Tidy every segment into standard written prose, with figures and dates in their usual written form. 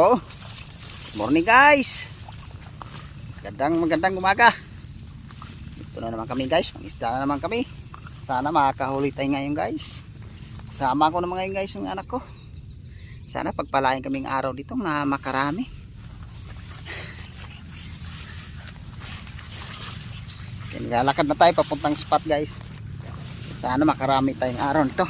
Oh, morning guys. Magandang umaga. Ito na naman kami guys, mangisda na naman kami. Sana makakahuli tayo ngayon guys. Sama ko naman ngayon guys yung anak ko. Sana pagpalain kaming araw dito na makarami. Lalakad na tayo papuntang spot guys. Sana makarami tayong araw nito.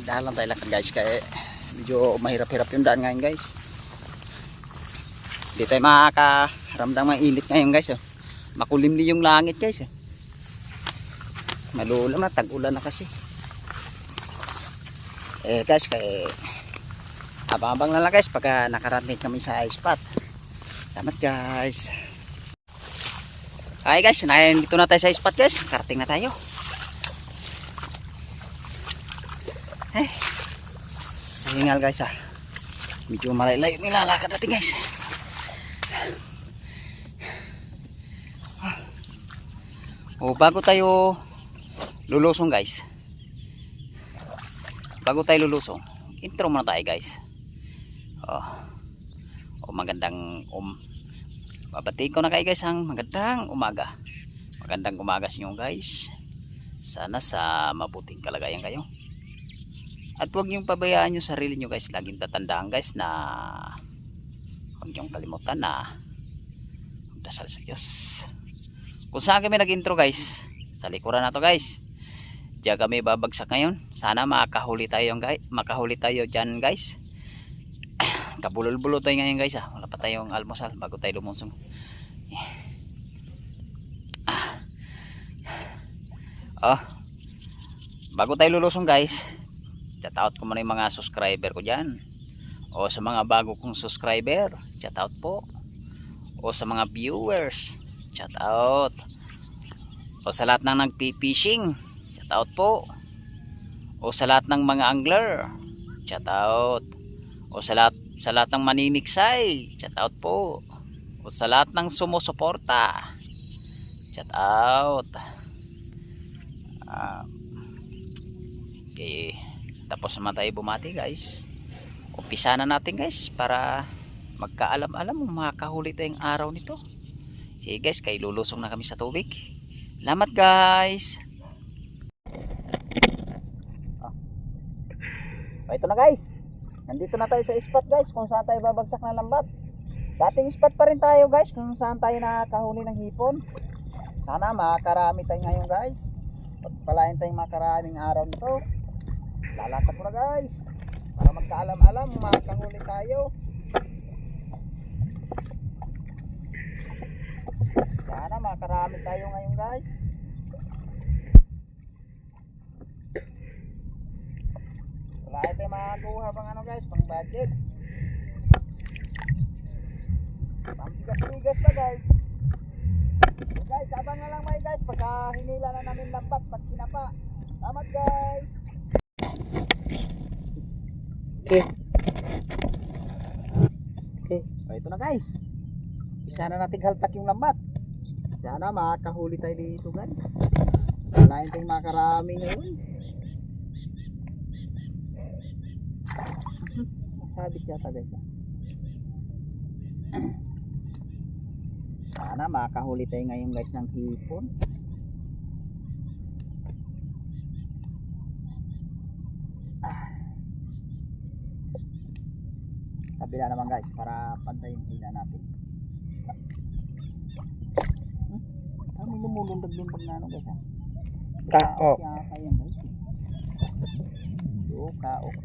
Dahan lang tayo lakad guys, kaya medyo mahirap-hirap yung daan ngayon guys. Hindi tayo makakaramdam ng init ngayon guys. Makulimli yung langit guys. Malulam na, tag-ulan na kasi. Guys, kaya abang-abang na lang guys pagka nakarating kami sa spot. Salamat guys. Hi guys, dito na tayo sa spot guys. Karating na tayo. Hingal guys medyo malayo nilalakad natin guys. Bago tayo lulusong guys, intro muna tayo guys. Magandang babati ko na kayo guys ang magandang umaga sa inyo guys. Sana sa mabuting kalagayan kayo. At huwag niyong pabayaan yung sarili niyo guys. Laging tatandaan guys na huwag niyong kalimutan na magdasal sa Diyos. Kung saan kami nag-intro guys, sa likuran na to guys, diyan kami babagsak ngayon. Sana makahuli tayo dyan guys. Kabulol-bulo tayo ngayon guys. Wala pa tayong almusal bago tayo lumusong. Bago tayo lulusong guys, shout out ko muna yung mga subscriber ko dyan. O sa mga bago kong subscriber, shout out po. O sa mga viewers, shout out. O sa lahat ng nagpi-fishing, shout out po. O sa lahat ng mga angler, shout out. O sa lahat ng maniniksay, shout out po. O sa lahat ng sumusuporta, shout out. Okay, tapos naman tayo bumati guys. Umpisa na natin guys para magkaalam-alam kung makakahuli tayong araw nito. Sige guys, kay lulusong na kami sa tubig. Salamat guys. Ito na guys, nandito na tayo sa spot guys kung saan tayo babagsak ng lambat. Dating spot pa rin tayo guys kung saan tayo nakakahuli ng hipon. Sana makakarami tayo ngayon guys. Pagpalain tayong makaraming araw nito. Lalakad ko na guys para magkaalam-alam makakahuli tayo. Sana makakarami tayo ngayon guys. Wala tayo makakuha pang ano guys, pang budget. Pambigas-bigas pa guys. Guys, abang na lang may guys pagka hinila na namin lambat pag kinapa. Salamat guys. Okay. Ito na guys. Isa na nating haltak yung lambat. Sana makakahuli tayo dito guys. Wala tayong makarami ngayon. Masabit yata guys. Sana makakahuli tayo ngayon guys ng hipon. Kabila naman guys para pantay yung hila natin. May lumulundag-lundag na ano guys Kaok yata yan guys. Kaok.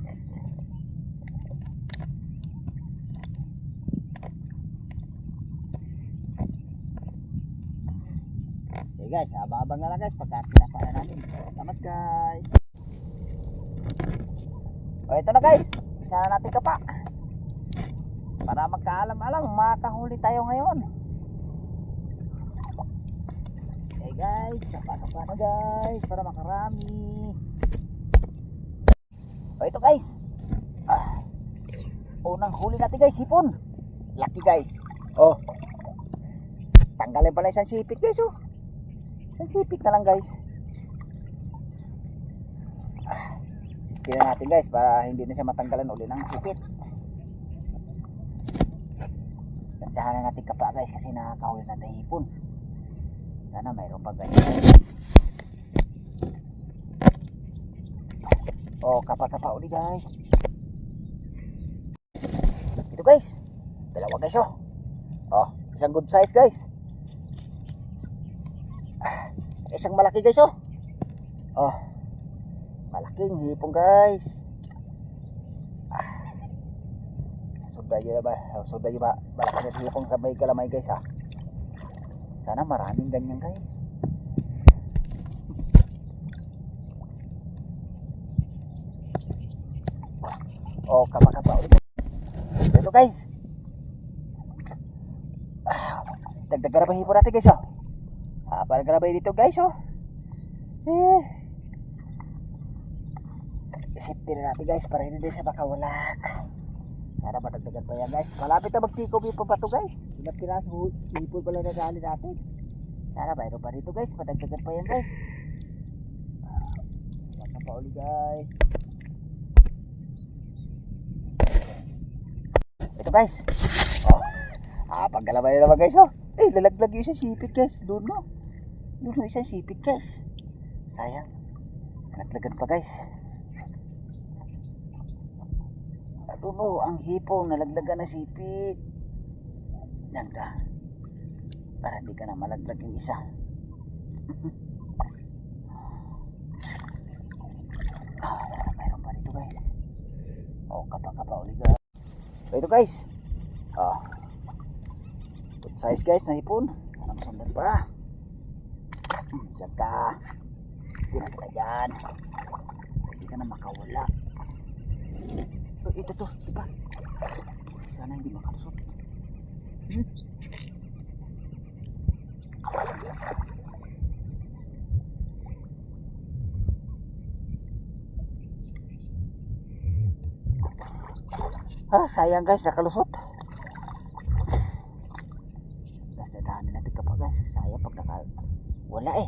Okay guys, abang-abang na lang guys pagka pinapaan natin. Salamat guys. Ito na guys, isa na natin kapa para magkaalam-alam makahuli tayo ngayon. Okay guys, kapa na guys para makarami. Ito guys, unang huli natin guys, hipon. Laki guys. Tanggalin pala isang sipit guys. Isang sipit na lang guys. Tira natin guys para hindi na siya matanggalan uli ng sipit. Gandahan na natin kapa guys kasi nakakahuli na tayo hipon. Sana mayroon pa guys. Oh, kapa-kapa uli guys. Ito guys. Dalawa guys oh. Oh, isang good size guys. Isang malaki guys oh. Oh. Malaking hipon guys. Sudah yun ba? Sudah yun ba? Malaki na hipon sa may kalamay guys ha. Sana maraming ganyan guys. Oh, kapa-kapa ulit. Ito guys. Dagdagan na pa hipon natin guys oh. Parang grabay dito guys oh. Safety na natin guys para hindi siya makawala. Sana madagdagan pa yan guys. Malapit na magtikob yung pabato guys. Ilang piraso hipon pala nagali natin. Sana mayroon pa rito guys. Madagdagan pa yan guys. Baka pa uli guys. Ito guys. Oh. Paggalabay na naman guys oh. Lalaglag yung isang sipit guys. Doon mo. Doon mo isang sipit guys. Sayang. Naglagan pa guys. Doon mo ang hipon. Nalaglagan na sipit. Yan ka. Para di ka na malaglag yung isa. Sana mayroon pa dito guys. Oh, kapa-kapa ulit guys. So ito guys. Good size guys na hipon. Sana masundan pa. Diyan ka. Diyan ka dyan. Hindi ka na makawala. Ito diba? Sana hindi makalusot. Sayang guys, nakalusot. Guys, dadahanin natin kapag guys. Sayang pag wala eh.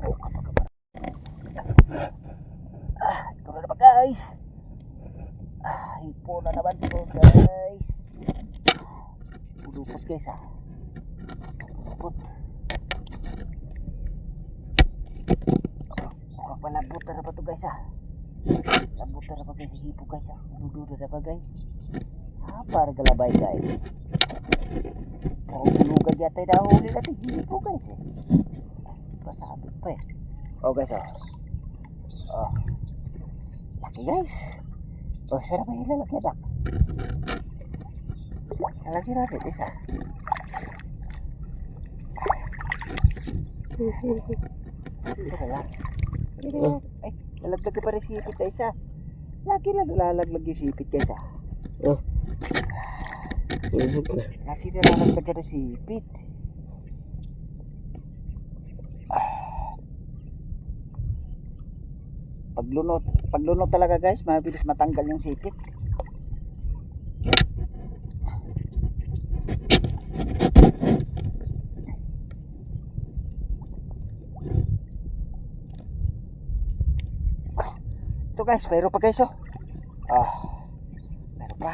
Oh, kapag ito na naman guys. Hipon na naman dito guys. Pulupot guys ha. Pulupot. Mukhang palabot na naman ito guys ha. Labot na naman guys sa hipo guys ha. Dududo na naman guys. Para galabay guys. Puro bulugan yata yung nahuli natin hipo guys eh. Pasabit pa eh. Oh guys oh. Oh. Laki guys. Oh, sana may lalagyan na. Lalagyan natin isa. Ito lang. Ay, lalaglag pa rin sipit na isa. Lagi na lalaglag yung sipit ka isa. Lagi na lalaglag na sipit. Paglunot talaga guys, mabilis matanggal yung sipit. Ito guys, mayroon pa guys oh. Mayroon pa.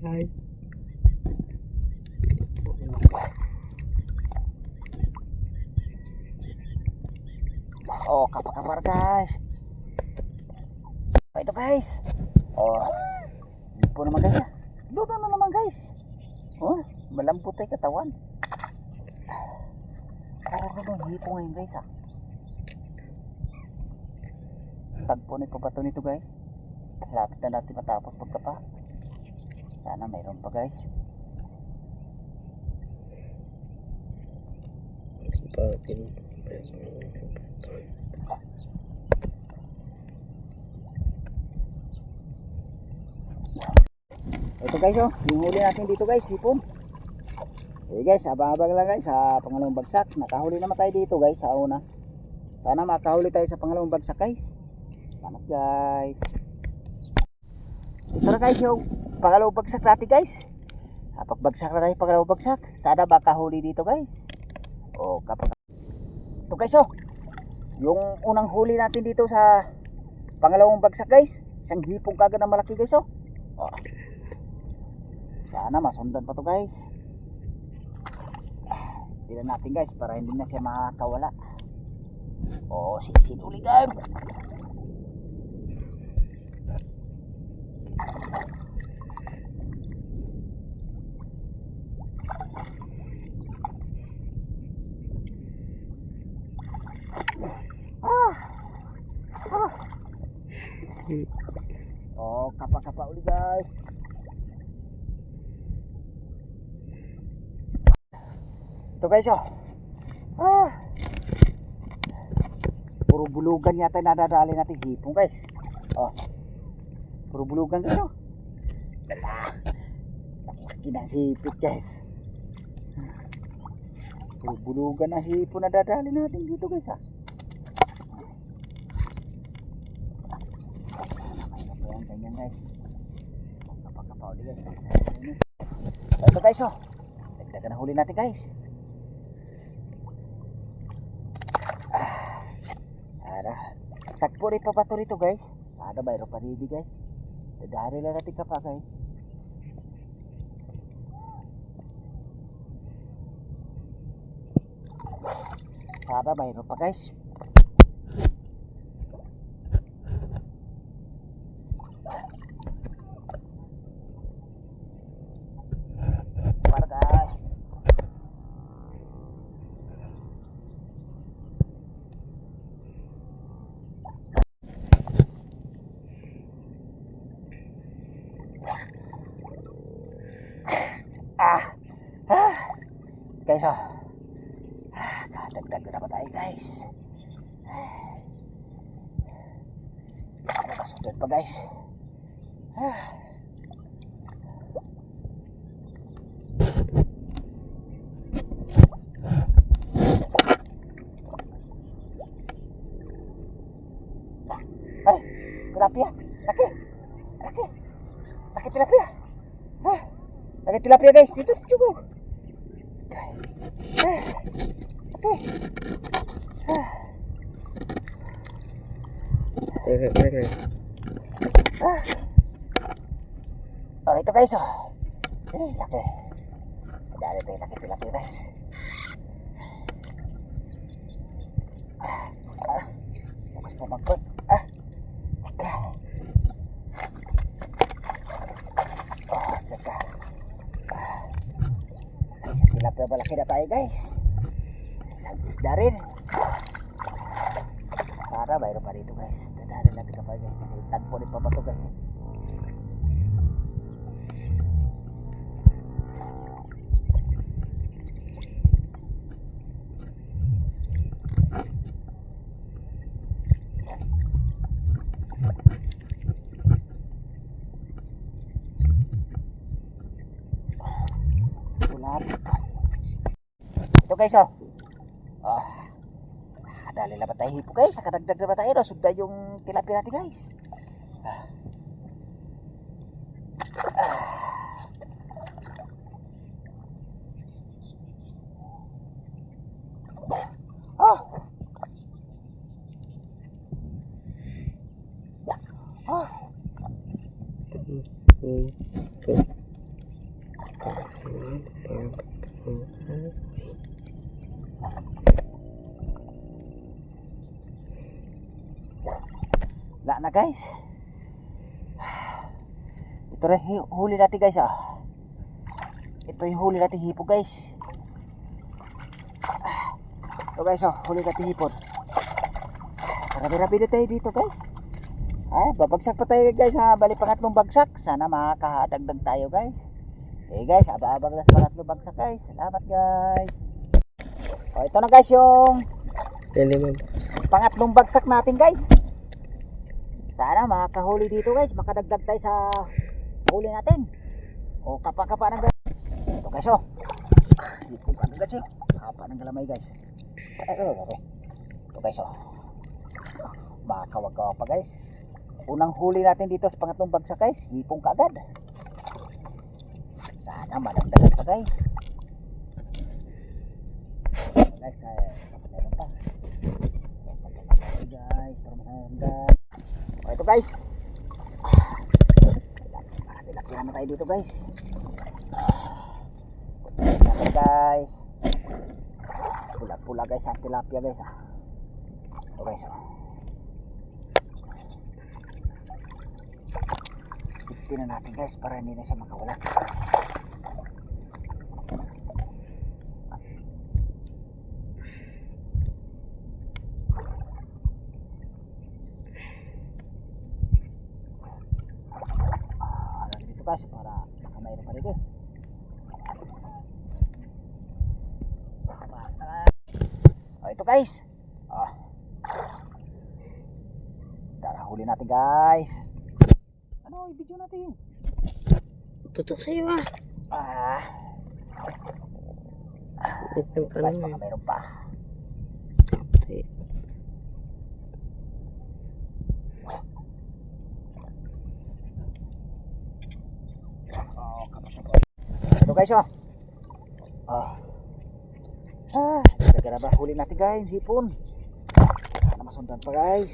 Ay. Oh, kapar guys. Ito guys. Oh. Lipo naman guys. Luto na naman guys. Oh, malambot ay katawan. Parang naman hipo ngayon guys ah. Tagpo nito pa nito guys. Lapit na natin matapos pagkapa. Sana mayroon pa guys. Ito guys oh, yung huli natin dito guys, hipon. Okay guys, abang-abang lang guys sa pangalawang bagsak. Nakahuli naman tayo dito guys sa una. Sana makahuli tayo sa pangalawang bagsak guys. Salamat guys. Ito na guys yung pangalawang bagsak natin guys. Pagbagsak na tayo pangalawang bagsak. Sana makahuli dito guys. O kapag ito guys yung unang huli natin dito sa pangalawang bagsak guys. Isang hipong kagad na malaki guys Sana masundan pa to guys. Tignan natin guys para hindi na siya makakawala. Sisid uli guys. Kapa-kapa uli guys. Ito guys puro bulugan yata nadadali natin hipong guys. Puro bulugan guys laki ng sipit guys. Puro bulugan na hipong nadadali natin dito guys ganyan guys. Kapag-kapag ulit guys. Ito guys dagdagan na huli natin guys. Tagpo rin pa ba ito rito guys? Mayroon pa rin guys. Dadari lang natin ka pa guys. Mayroon pa guys. Para guys. Guys dagdag na ba tayo guys. Nakasundan pa guys. Tilapia laki tilapia. Laki tilapia guys dito cukup. Ito guys laki. Dali tayo laki tilapia guys. Bagus pemangkut. Jaga. Tilapia malaki na tayo guys. Isang isda rin. Para mayroon pa dito guys. Dadali natin kapag guys. Kasi tagpo rin pa ba ito guys Ito guys dali na ba tayo hipo guys. Nakadagdag na ba tayo sugda yung tilapia natin guys. Wala na guys. Ito rin huli natin guys Ito yung huli natin hipo guys. Ito guys huli natin hipon. Marami-rami na tayo dito guys. Babagsak pa tayo guys bali pangatlong bagsak. Sana makakadagdag tayo guys. Guys, abang-abang na sa pangatlong bagsak guys. Salamat guys. Ito na guys yung pangatlong bagsak natin guys. Sana makakahuli dito guys. Makadagdag tayo sa huli natin. Kapa-kapa na guys. Ito guys Dito ka na guys. Hapa ng galamay guys. Ito guys oh. Makawag-kawag pa guys. Unang huli natin dito sa pangatlong bagsak guys. Hipong kaagad. Sana madagdagan pa guys. Guys, meron pa. Guys, para madagdagan. O ito guys. Laki naman tayo dito guys. Guys. Pula-pula guys ang tilapia guys. Ito guys. Sipin na natin guys para hindi na siya makawala. Dito guys para baka mayroon pa rin eh. Ito guys. Tara huli natin guys. Ano i-video natin? Tutok sa'yo Ito pa Guys baka mayroon pa. Ito guys gara ba huli natin guys hipon. Sana masundan pa guys.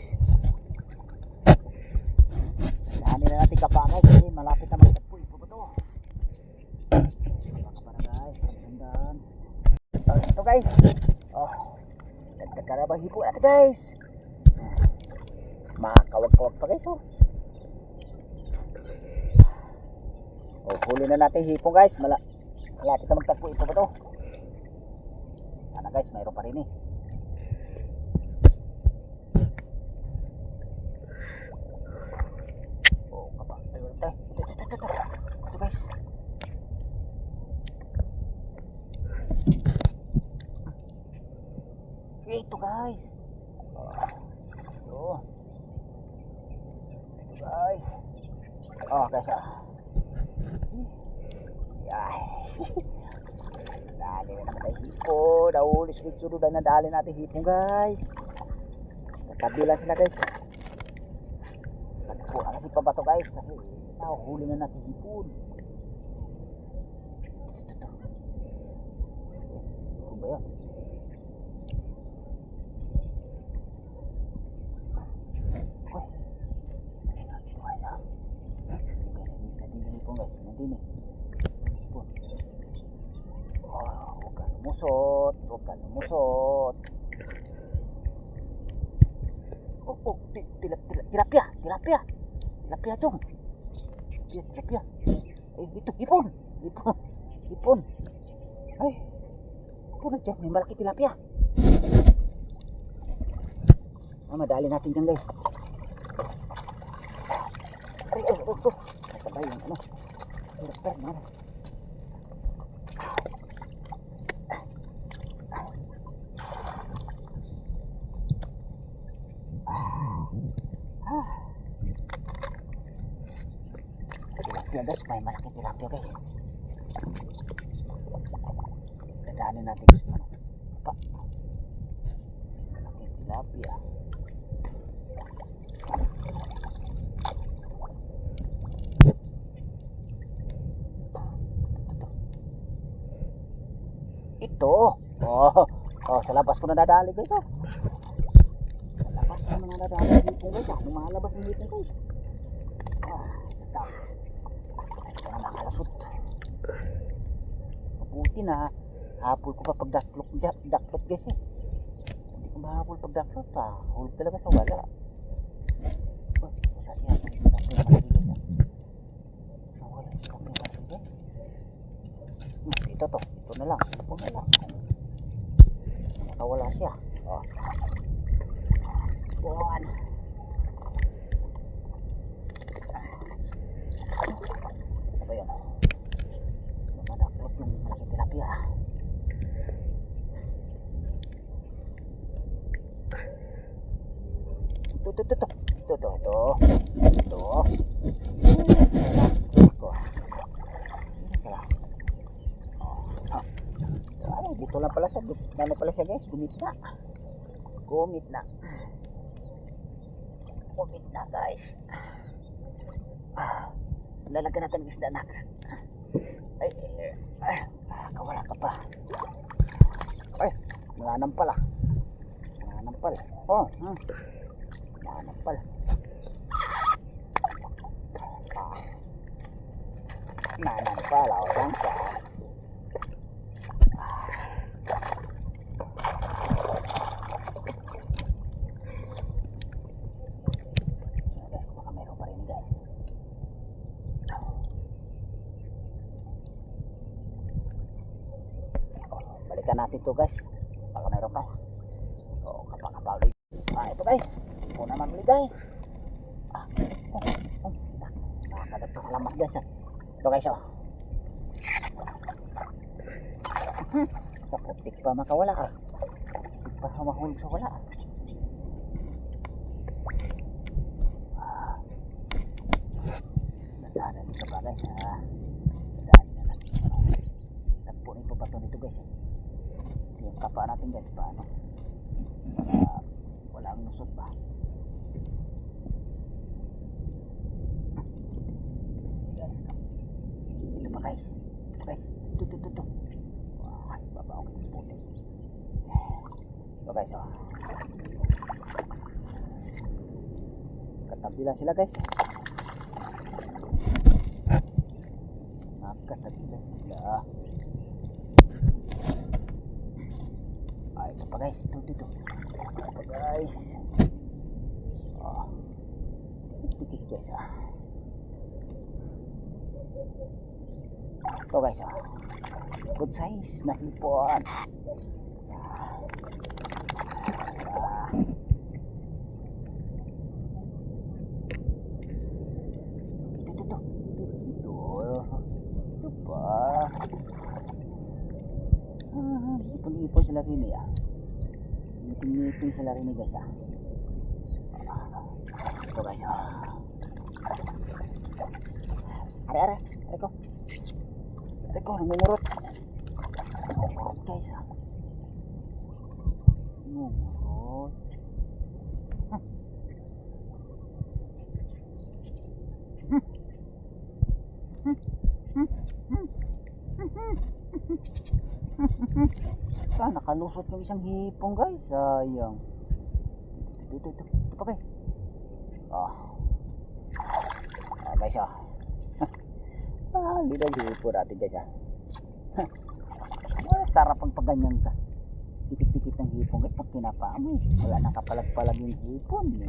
Daanin na natin kapa guys kasi malapit na magtagpo. Ito ba to? Baka pa na guys masundan. Ito guys gara ba hipon natin guys. Makawag-kawag pa guys huli na natin hipon guys. Malapit na magtagpo. Ito ba to? Sana guys mayroon pa rin eh. Kapa. Ayun tayo. Ito guys. Ito guys. Ito guys. Guys dali na naman tayo hipon. Nahuli sunod-sunod na dali natin hipon guys. Tatabi lang sila guys. Tagpo na kasi pabato guys kasi nahuhuli na natin hipon. Hipon ba yan? Hipon guys. Nandun eh. Huwag ka lumusot. Tilapia chong. Tilapia. Ito hipon. Ay, hipon dyan. May malaki tilapia. Madali natin dyan guys. Nasabay yung tilapia. Tilapia guys, may malaki tilapia guys. Dadaanin natin guys. Pa. Malaki tilapia. Ito. Sa labas ko na dadali guys. Sa labas ko na dadali dito guys. Lumalabas ng dito guys. Nakalasot. Mabuti na hapol ko pa pag daklot guys eh. Hindi ko mahapol pag daklot hulog talaga sa wala. Wala yan. Ito na lang. Ito na lang. Nakawala siya. Buwan. Ano ba yan? Lumadaklot yung malaki tilapia. Ito. Ito lang pala siya. Ano pala siya guys? Gumit na. Gumit na. Gumit na guys. Lalagyan natin ng isda na. Kawala ka pa. Nananampal ah. Nananampal. Nananampal. Nananampal. Saan ka? Balikan natin to guys. Baka mayroon pa. Oo, kapag ulit. Ito guys. Ito naman ulit guys. Nakakadagpasalamat guys. Ito guys Putik pa makawala ka. Putik pa mahulog sa wala. Nadaanan dito pa guys. Nadaanan na natin. Nagpunin po pa ito nito guys. Yung kapa natin guys. Paano? Wala ang nusot pa. Ito pa guys. Ito. Babaw kita sa putik. Ito guys Katabi lang sila guys. Nakatabi lang sila. Ito pa guys. Ito pa guys. Tikik guys Ito guys good size na hipon. Ito pa. Ipon-ipon sila rin Ngipin sila rin guys Ito guys Are ko namumurot guys namumurot. Nakalusot yung isang hipong guys. Sayang. Ito pa guys. Guys little hipon natin guys sarap ang pagganyan ka. Tikit-tikit ng hipon guys. Pag pinapaamoy wala nakapalag-palag yung hipon Ito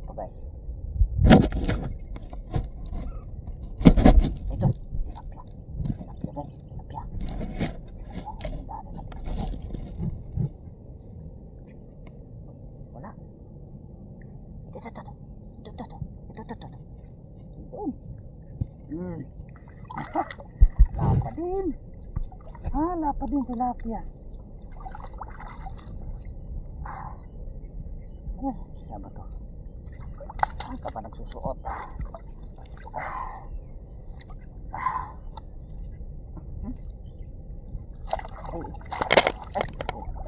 pa guys. Ito tilapia guys. Wala. Lapa din tilapia. Siya ba to? Ay ka pa nagsusuot.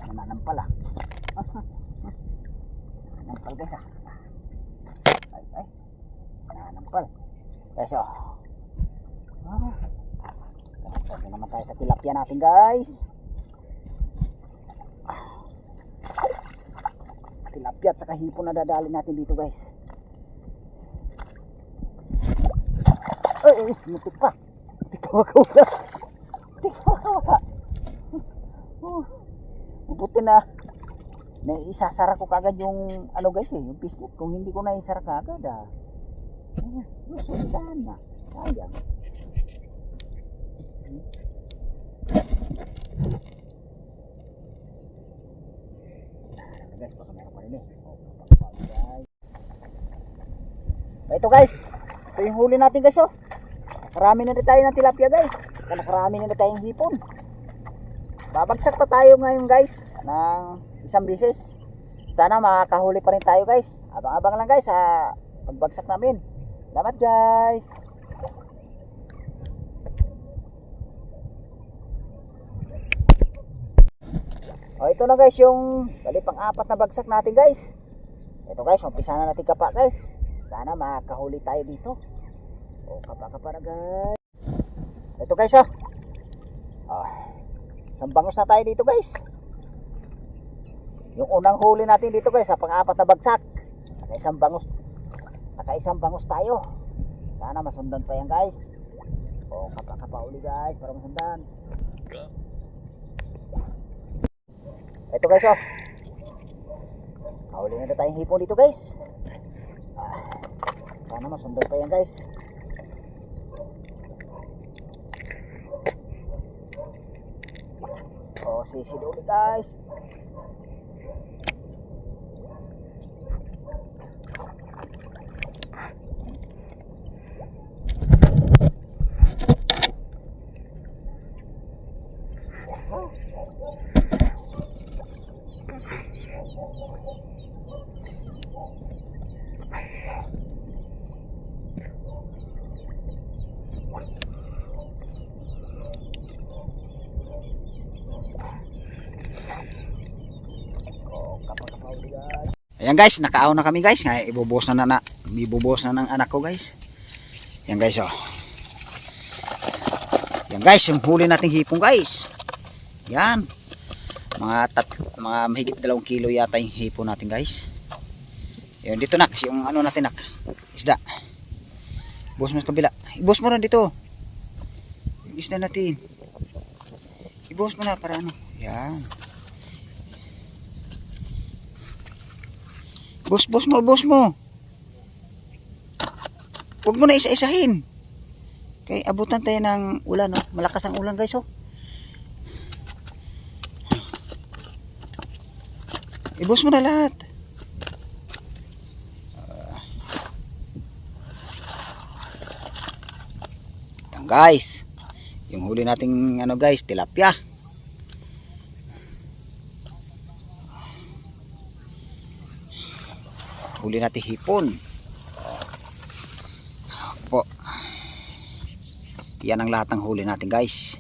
Nananampal Nananampal guys Nananampal guys Sabi naman tayo sa tilapia natin guys. Tilapia at saka hipon na dadali natin dito guys. Mutik pa. Tikawaka. Buti na isasara ko kagad yung ano guys yung pislit. Kung hindi ko na isara kagad sana. Sayang. Guys, baka meron pa rin Ito guys, ito yung huli natin guys Karami na rin tayo ng tilapia guys. Karami na rin tayong hipon. Babagsak pa tayo ngayon guys ng isang bisis. Sana makakahuli pa rin tayo guys. Abang-abang lang guys sa pagbagsak namin. Salamat guys. O ito na guys yung bali pang-apat na bagsak natin guys. Ito guys, umpisa na natin kapa guys. Sana makahuli tayo dito. O kapa na guys. Ito guys isang bangus na tayo dito guys. Yung unang huli natin dito guys sa pang-apat na bagsak. Naka-isang bangus tayo. Sana masundan pa yan guys. O kapa uli guys para masundan. Ito guys Huli na tayong hipon dito guys. Sana masundan pa yan guys. O sisid ulit guys. Ayan guys, nakaaw na kami guys. Ibubuhos na ng anak ko guys. Ayan guys Ayan guys, yung huli nating hipon guys. Yan. Mga mahigit 2 kilo yata yung hipon natin guys. Ayan dito nak, yung ano natin nak. Isda. Ibuhos mo sa kabila. Ibuhos mo na dito. Yung isda natin. Ibuhos mo na para ano. Yan. Bus mo. Huwag mo na isa-isahin. Okay, abutan tayo ng ulan, no? Malakas ang ulan, guys, Ibus mo na lahat. Yan, guys. Yung huli nating ano, guys, tilapia. Huli natin hipon po. Yan ang lahat ng huli natin guys.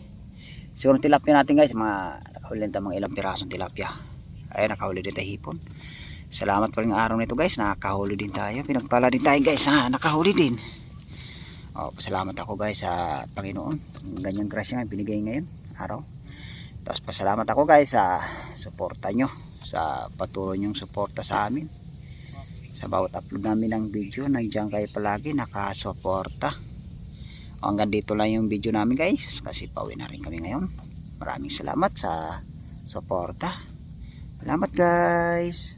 Siguro tilapia natin guys, nakahuli din mga ilang pirasong tilapia. Ay nakahuli din tayo hipon. Salamat pa rin ang araw nito guys, nakahuli din tayo. Pinagpala din tayo guys, nakahuli din. Pasalamat ako guys sa Panginoon. Ganyang grasya nga binigay ngayon araw. Tapos pasalamat ako guys sa suporta nyo, sa patuloy nyong suporta sa amin. Sa bawat upload namin ng video, nandiyan kayo palagi nakasuporta. Hanggang dito lang yung video namin guys, kasi pauwi na rin kami ngayon. Maraming salamat sa suporta. Salamat guys.